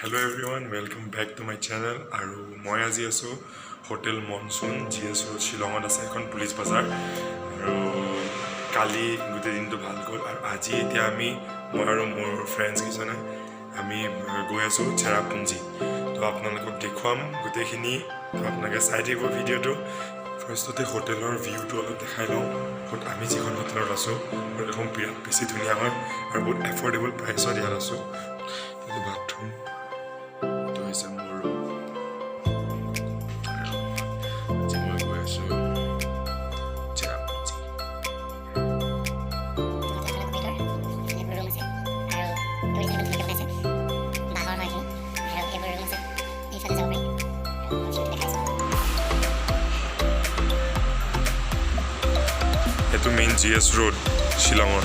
Hello everyone, welcome back to my channel. আৰু মই আজি আছো হোটেল মনসুন GS Road শিলঙত আছে এখন পুলিচ বজাৰ আৰু কালি গোটেই দিনটো ভাল গ'ল আৰু আজি এতিয়া মই আৰু মোৰ ফ্ৰেণ্ডছ কিজনে আমি গৈ আছো চেৰাপুঞ্জী তো আপোনালোকক দেখুৱাম গোটেইখিনি তো আপোনালোকে চাই থাকিব ভিডিঅ'টো ফাৰ্ষ্টতে হোটেলৰ ভিউটো অলপ দেখাই লওঁ আমি যিখন হোটেলত আছো হোটেলখন বিৰাট বেছি ধুনীয়া হয় আৰু বহুত এফৰ্ডেবল প্ৰাইচত ইয়াত আছো এইটো বাথৰুম এইটো মেইন GS Road শিলঙৰ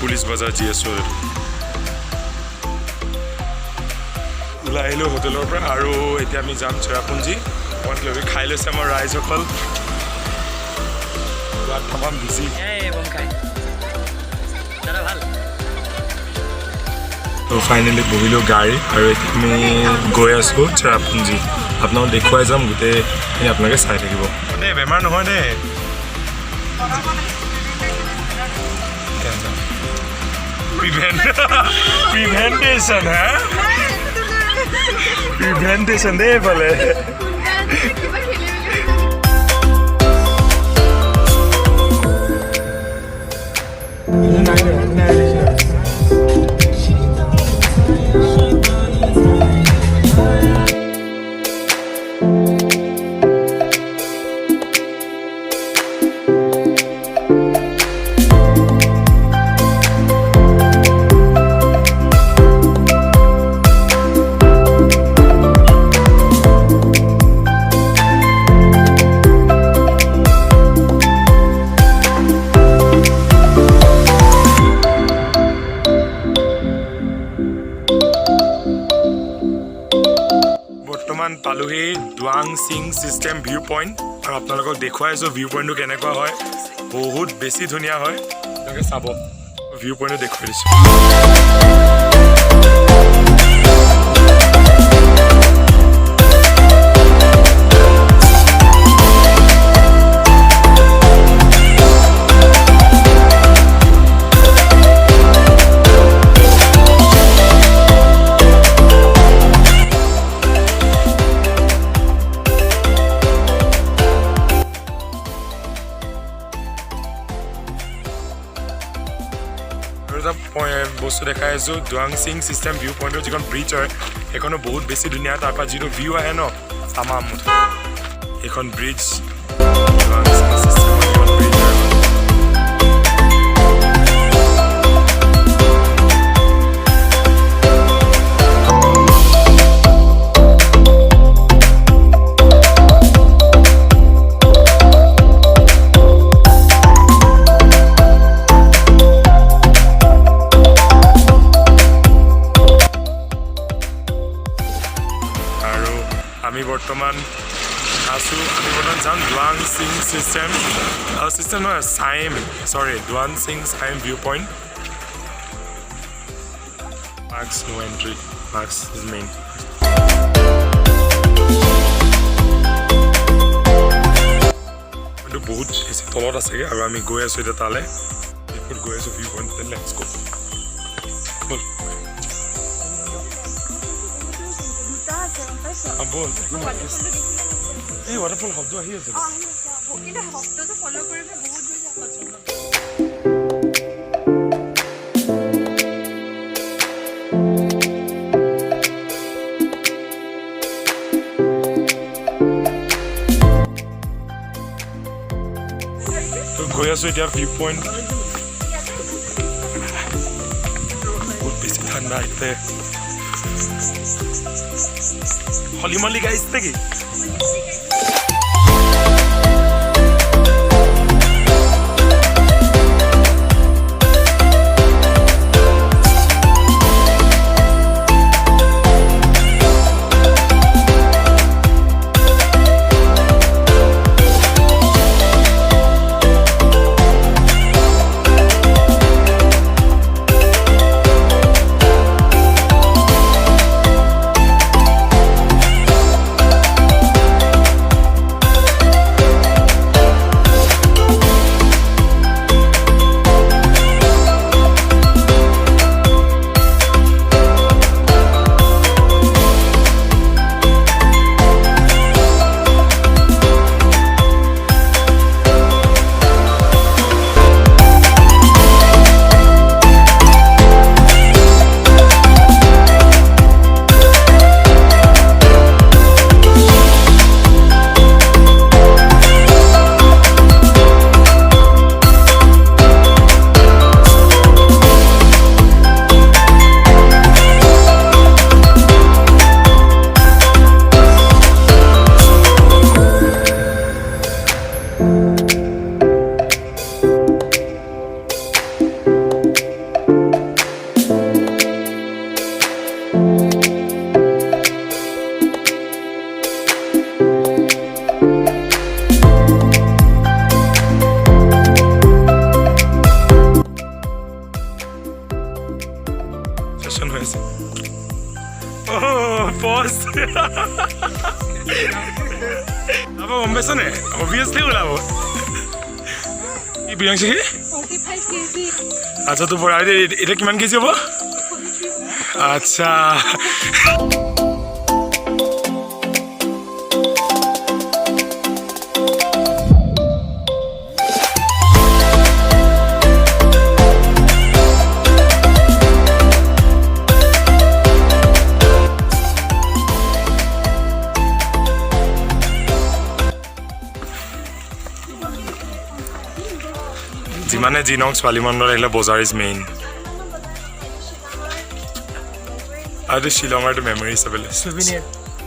পুলিচ বজাৰ GS Road ওলাই আহিলোঁ হোটেলৰ পৰা আৰু এতিয়া আমি যাম চেৰাপুঞ্জী মই খাই লৈছে আমাৰ ৰাইজসকল তামাম বিজি তো ফাইনেলি বহিলোঁ গাড়ী আৰু এতিয়া আমি গৈ আছোঁ চেৰাপুঞ্জী আপোনালোক দেখুৱাই যাম গোটেইখিনি আপোনালোকে চাই থাকিব দেই বেমাৰ নহয় দেই প্ৰিভেণ্টেশ্যন হা প্ৰিভেণ্টেশ্যন দেই এইফালে পালোহি দুৱাং সিং চিষ্টেম ভিউ পইণ্ট আৰু আপোনালোকক দেখুৱাই আছোঁ ভিউ পইণ্টটো কেনেকুৱা হয় বহুত বেছি ধুনীয়া হয় আপোনালোকে চাব ভিউ পইণ্টটো দেখুৱাই দিছোঁ বস্তু দেখাই আছোঁ দুৱাং সিং চিষ্টেম ভিউ পইণ্টৰ যিখন ব্ৰিজ হয় সেইখনো বহুত বেছি ধুনীয়া তাৰপৰা যিটো ভিউ আহে ন তামাম এইখন ব্ৰিজ দুৱাং সিং চিষ্টেমৰ যিখন ব্ৰিজ হয় আমি বৰ্তমান যাম দুৱাং সিং চিষ্টেম নহয় দুৱাং সিং চাইম view point marks no entry marks is main এইটো বহুত বেছি তলত আছেগৈ আৰু আমি গৈ আছোঁ এতিয়া তালৈ গৈ আছোঁ ভিউ পইণ্ট লেটছ গো ব'ল বল এই ৱাটাৰফল শব্দ আহি আছে গৈ আছোঁ এতিয়া ভিউ পইণ্ট বহুত বেছি ঠাণ্ডা ইয়াতে হলিমলি গাইছ নেকি পজ अब गम पाइছ নে অবভিয়াছলি ওলাব কি প্ৰিয়াংশী 45 কেজি আচ্ছা তোৰ পৰা এটা কিমান কেজি হ'ব আচ্ছা যিমানে যি নহওক ছোৱালী মণ্ডল আহিলে বজাৰ ইজ মেইন আৰু শ্বিলঙৰ এইটো মেমৰি হিচাপে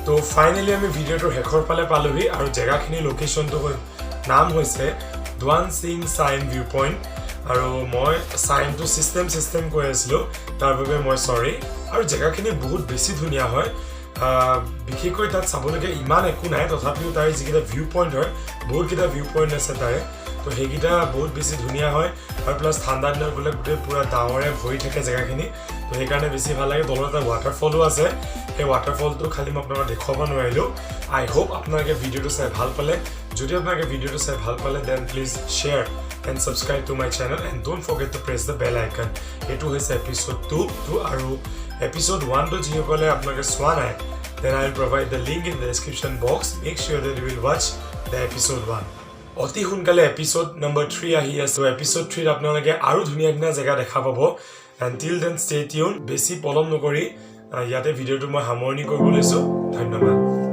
তো ফাইনেলি আমি ভিডিঅ'টোৰ শেষৰ ফালে পালোহি আৰু জেগাখিনি লোকেশ্যনটো নাম হৈছে দুৱান সিং চাইন ভিউ পইণ্ট আৰু মই চাইনটো চিষ্টেম কৈ আছিলোঁ তাৰ বাবে মই চৰি আৰু জেগাখিনি বহুত বেছি ধুনীয়া হয় বিশেষকৈ তাত চাবলগীয়া ইমান একো নাই তথাপিও তাৰ যিকেইটা ভিউ পইণ্ট হয় বহুতকেইটা ভিউ পইণ্ট আছে তাৰে তো সেইকেইটা বহুত বেছি ধুনীয়া হয় আৰু প্লাছ ঠাণ্ডা দিনত গ'লে গোটেই পূৰা ডাঙৰে ভৰি থাকে জেগাখিনি তো সেইকাৰণে বেছি ভাল লাগে তলত এটা ৱাটাৰফলো আছে সেই ৱাটাৰফলটো খালি মই আপোনালোকক দেখুৱাব নোৱাৰিলোঁ আই হোপ আপোনালোকে ভিডিঅ'টো চাই ভাল পালে যদি আপোনালোকে ভিডিঅ'টো চাই ভাল পালে then please share and subscribe to my channel and don't forget to press the bell icon এইটো হৈছে এপিছ'ড 2 আৰু এপিছ'ড 1টো যিসকলে আপোনালোকে চোৱা নাই then I will provide the link in the description box. Make sure that you will watch the episode 1. অতি সোনকালে episode number 3 আহি আছে এপিছ'ড 3ত আপোনালোকে আৰু ধুনীয়া ধুনীয়া জেগা দেখা পাব until then stay tuned বেছি পলম নকৰি ইয়াতে ভিডিঅ'টো মই সামৰণি কৰিব লৈছোঁ ধন্যবাদ